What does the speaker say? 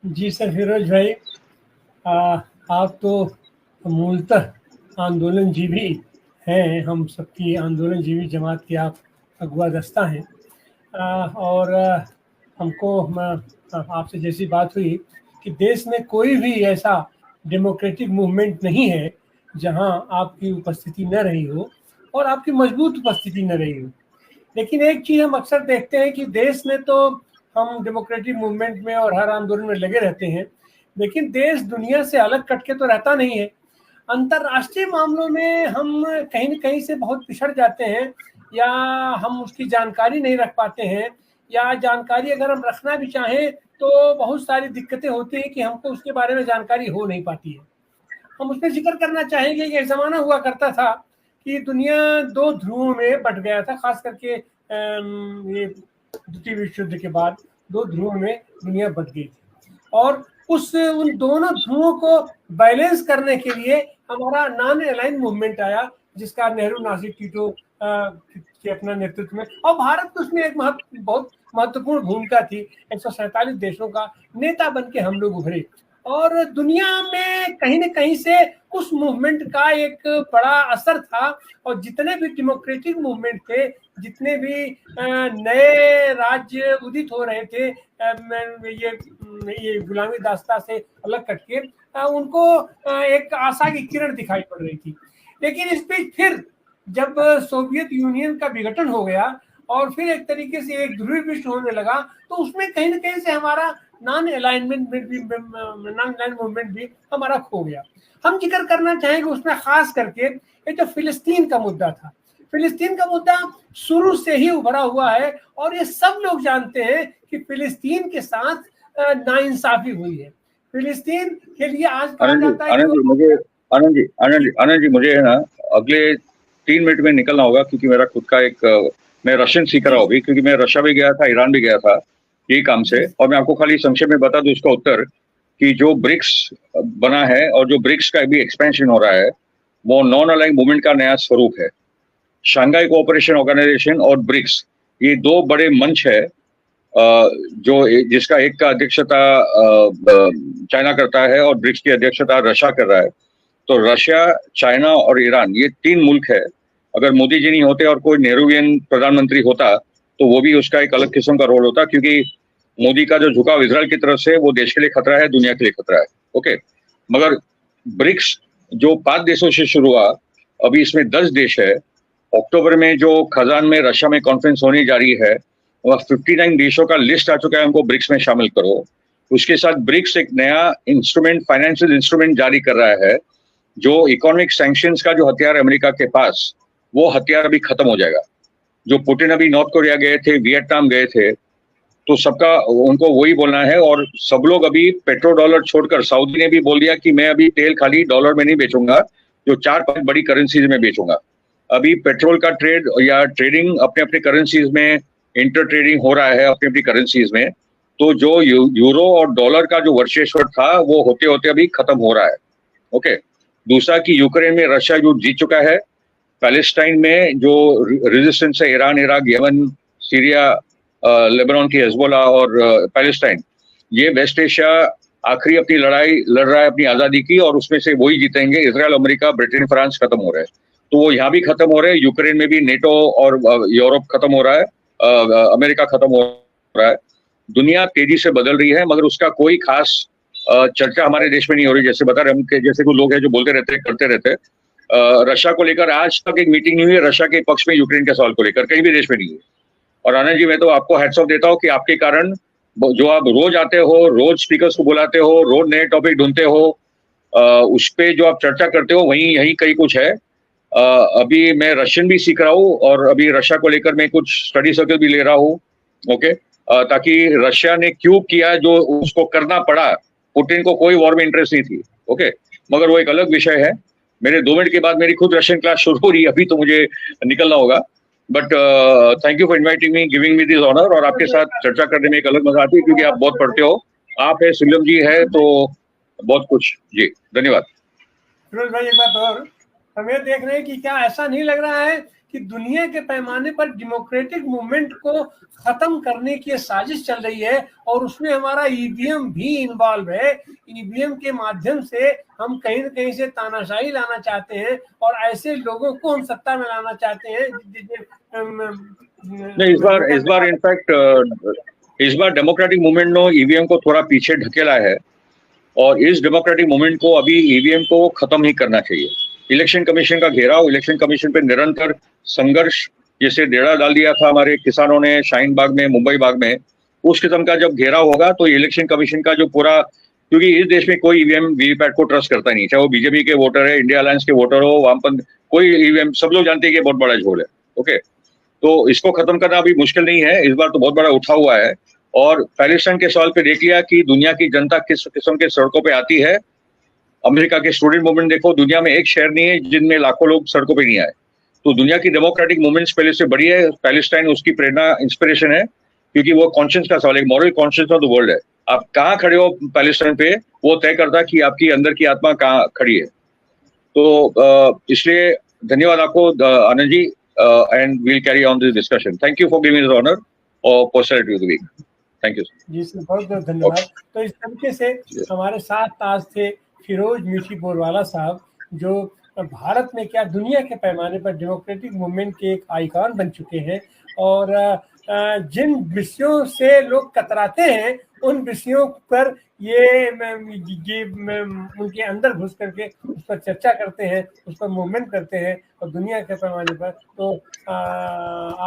जी sir Firoz भाई, आप तो मूलतः आंदोलनजीवी हैं। हम सबकी आंदोलनजीवी जमात के आप अगवा दस्ता हैं। और हमको आपसे जैसी बात हुई कि देश में कोई भी ऐसा डेमोक्रेटिक मूवमेंट नहीं है जहां आपकी उपस्थिति न रही हो और आपकी मजबूत उपस्थिति न रही हो। लेकिन एक चीज हम अक्सर देखते हैं कि देश में तो हम डेमोक्रेटिक मूवमेंट में और हर आंदोलन में लगे रहते हैं, लेकिन देश दुनिया से अलग कट के तो रहता नहीं है। अंतर्राष्ट्रीय मामलों में हम कहीं न कहीं से बहुत पिछड़ जाते हैं, या हम उसकी जानकारी नहीं रख पाते हैं, या जानकारी अगर हम रखना भी चाहें तो बहुत सारी दिक्कतें होती हैं कि हमको उसके बारे में जानकारी हो नहीं पाती है। हम उसमें जिक्र करना चाहेंगे कि एक ज़माना हुआ करता था कि दुनिया दो ध्रुवों में बट गया था, खास करके ये द्वितीय विश्व युद्ध के बाद दो ध्रुवों में दुनिया बट गई थी। और उन दोनों ध्रुवों को बैलेंस करने के लिए हमारा नॉन अलाइन मूवमेंट आया, जिसका नेहरू नासिर टीटो के अपना नेतृत्व में, और भारत की उसमें एक बहुत महत्वपूर्ण भूमिका थी। 147 देशों का नेता बन के हम लोग उभरे, और दुनिया में कहीं न कहीं से उस मूवमेंट का एक बड़ा असर था। और जितने भी डेमोक्रेटिक मूवमेंट थे, जितने भी नए राज्य उदित हो रहे थे, ये गुलामी दास्ता से अलग कटके, उनको एक आशा की किरण दिखाई पड़ रही थी। लेकिन इस बीच फिर जब सोवियत यूनियन का विघटन हो गया और फिर एक तरीके से एक ध्रुवीय विश्व होने लगा, तो उसमें कहीं न कहीं से हमारा नॉन अलाइनमेंट मूवमेंट भी हमारा खो गया। हम जिक्र करना चाहेंगे उसमें खास करके ये जो फिलिस्तीन का मुद्दा था। फिलिस्तीन का मुद्दा शुरू से ही उभरा हुआ है, और ये सब लोग जानते हैं कि फिलिस्तीन के साथ नाइंसाफी हुई है। फिलिस्तीन के लिए आज कहा जाता है आनंद जी मुझे है ना, अगले 3 मिनट में निकलना होगा क्योंकि मेरा खुद का एक मैं रशियन सीख रहा हूँ अभी, क्योंकि मैं रशिया भी गया था, ईरान भी गया था यही काम से। और मैं आपको खाली संक्षेप में बता दूं उसका उत्तर कि जो ब्रिक्स बना है और जो ब्रिक्स का भी एक्सपेंशन हो रहा है वो नॉन अलाइंग मूवमेंट का नया स्वरूप है। शंघाई कोऑपरेशन ऑर्गेनाइजेशन और ब्रिक्स, ये दो बड़े मंच है जो जिसका एक का अध्यक्षता चाइना करता है और ब्रिक्स की अध्यक्षता रशिया कर रहा है। तो रशिया, चाइना और ईरान, ये 3 मुल्क है। अगर मोदी जी नहीं होते और कोई नेहरूवियन प्रधानमंत्री होता तो वो भी उसका एक अलग किस्म का रोल होता, क्योंकि मोदी का जो झुकाव इजराइल की तरफ से वो देश के लिए खतरा है, दुनिया के लिए खतरा है। ओके, मगर ब्रिक्स जो 5 देशों से शुरू हुआ, अभी इसमें 10 देश है। अक्टूबर में जो खजान में रशिया में कॉन्फ्रेंस होने जा रही है, वह 59 देशों का लिस्ट आ चुका है, उनको ब्रिक्स में शामिल करो। उसके साथ ब्रिक्स एक नया इंस्ट्रूमेंट, फाइनेंशियल इंस्ट्रूमेंट जारी कर रहा है, जो इकोनॉमिक सैंक्शंस का जो हथियार अमेरिका के पास, वो हथियार अभी खत्म हो जाएगा। जो पुतिन अभी नॉर्थ कोरिया गए थे, वियतनाम गए थे, तो सबका उनको वही बोलना है। और सब लोग अभी पेट्रो डॉलर छोड़कर, सऊदी ने भी बोल दिया कि मैं अभी तेल खाली डॉलर में नहीं बेचूंगा, जो 4-5 बड़ी करेंसीज में बेचूंगा। अभी पेट्रोल का ट्रेड या ट्रेडिंग अपने अपने करेंसीज में इंटर ट्रेडिंग हो रहा है अपनी अपनी करेंसीज में। तो जो यूरो और डॉलर का जो वर्चस्व था वो होते होते अभी खत्म हो रहा है। ओके, दूसरा कि यूक्रेन में रशिया युद्ध जीत चुका है। पैलेस्टाइन में जो रेजिस्टेंस है, Iran, Iraq, Yemen, Syria, Lebanon की हिजबुल्लाह और पैलेस्टाइन, ये वेस्ट एशिया आखिरी अपनी लड़ाई लड़ रहा है अपनी आजादी की, और उसमें से वही जीतेंगे। इजराइल, अमेरिका, ब्रिटेन, फ्रांस खत्म हो रहे हैं, तो वो यहाँ भी खत्म हो रहे हैं। यूक्रेन में भी नेटो और यूरोप खत्म हो रहा है, अमेरिका खत्म हो रहा है। दुनिया तेजी से बदल रही है, मगर उसका कोई खास चर्चा हमारे देश में नहीं हो रही। जैसे बता रहे हम, जैसे कुछ लोग हैं जो बोलते रहते हैं, करते रहते हैं। रशिया को लेकर आज तक एक मीटिंग नहीं हुई है रशिया के पक्ष में यूक्रेन के सवाल को लेकर, कहीं भी देश में नहीं हुई। और आनंद जी, मैं तो आपको हैट्स ऑफ देता हूँ कि आपके कारण जो आप रोज आते हो, रोज स्पीकर्स को बुलाते हो, रोज नए टॉपिक ढूंढते हो, उस पे जो आप चर्चा करते हो वहीं यही कई कुछ है। अभी मैं रशियन भी सीख रहा हूँ और अभी रशिया को लेकर मैं कुछ स्टडी सर्कल भी ले रहा हूँ। ओके, ताकि रशिया ने क्यों किया जो उसको करना पड़ा। पुतिन को कोई वॉर में इंटरेस्ट नहीं थी। ओके, मगर वो एक अलग विषय है। मेरे 2 मिनट के बाद मेरी खुद रशियन क्लास शुरू हो रही है, अभी तो मुझे निकलना होगा। But thank you for inviting me, giving me this honour. और आपके साथ चर्चा करने में एक अलग मजा आती है, क्योंकि आप बहुत पढ़ते हो। आप है, सुलभ जी है, तो बहुत कुछ। जी धन्यवाद। फिरोज भाई, एक बात और, हम ये देख रहे हैं कि क्या ऐसा नहीं लग रहा है कि दुनिया के पैमाने पर डेमोक्रेटिक मूवमेंट को खत्म करने की साजिश चल रही है और उसमें हमारा ईवीएम भी इन्वॉल्व है। ईवीएम के माध्यम से हम कहीं न कहीं से तानाशाही लाना चाहते हैं और ऐसे लोगों को हम सत्ता में लाना चाहते हैं नहीं, इस बार इनफैक्ट इस बार डेमोक्रेटिक मूवमेंट ने ईवीएम को थोड़ा पीछे ढकेला है और इस डेमोक्रेटिक मूवमेंट को अभी ईवीएम को खत्म ही करना चाहिए। इलेक्शन कमीशन का घेराव, इलेक्शन कमीशन पे निरंतर संघर्ष, जैसे डेरा डाल दिया था हमारे किसानों ने शाहीन बाग में, मुंबई बाग में, उस किस्म का जब घेराव होगा तो इलेक्शन कमीशन का जो पूरा, क्योंकि इस देश में कोई ईवीएम वीवीपैट को ट्रस्ट करता नहीं, चाहे वो बीजेपी के वोटर है, इंडिया अलायंस के वोटर हो, वामपंथ, कोई ईवीएम, सब लोग जानते हैं कि बहुत बड़ा झोल है। ओके, तो इसको खत्म करना अभी मुश्किल नहीं है, इस बार तो बहुत बड़ा उठा हुआ है। और पैलेस्टाइन के सवाल पे देख लिया कि दुनिया की जनता किस किस्म के सड़कों पे आती है। अमेरिका के स्टूडेंट मूवमेंट देखो, दुनिया में एक शहर नहीं है जिनमें लाखों लोग सड़कों पे नहीं आए। तो दुनिया की डेमोक्रेटिक मूवमेंट्स पहले से बड़ी है। पैलेस्टाइन उसकी प्रेरणा, इंस्पिरेशन है, क्योंकि वो कॉन्शियंस का सवाल है, moral conscience of the world है। आप कहाँ खड़े हो पैलेस्टाइन पे, वो तय करता है कि आपकी अंदर की आत्मा कहाँ खड़ी है। तो इसलिए धन्यवाद आपको Anand ji, and we'll carry on this discussion. Thank you for giving this honour और personality of the week. Thank you जी सर, बहुत बहुत धन्यवाद। तो इस तरीके से हमारे साथ आज थे फिरोज मीठी बोरवाला साहब, जो भारत में क्या दुनिया के पैमाने पर डेमोक्रेटिक मूवमेंट के एक आइकॉन बन चुके हैं और जिन विषयों से लोग कतराते हैं उन विषयों पर ये उनके अंदर घुस करके उस पर चर्चा करते हैं, उस पर मूवमेंट करते हैं और दुनिया के पैमाने पर। तो आप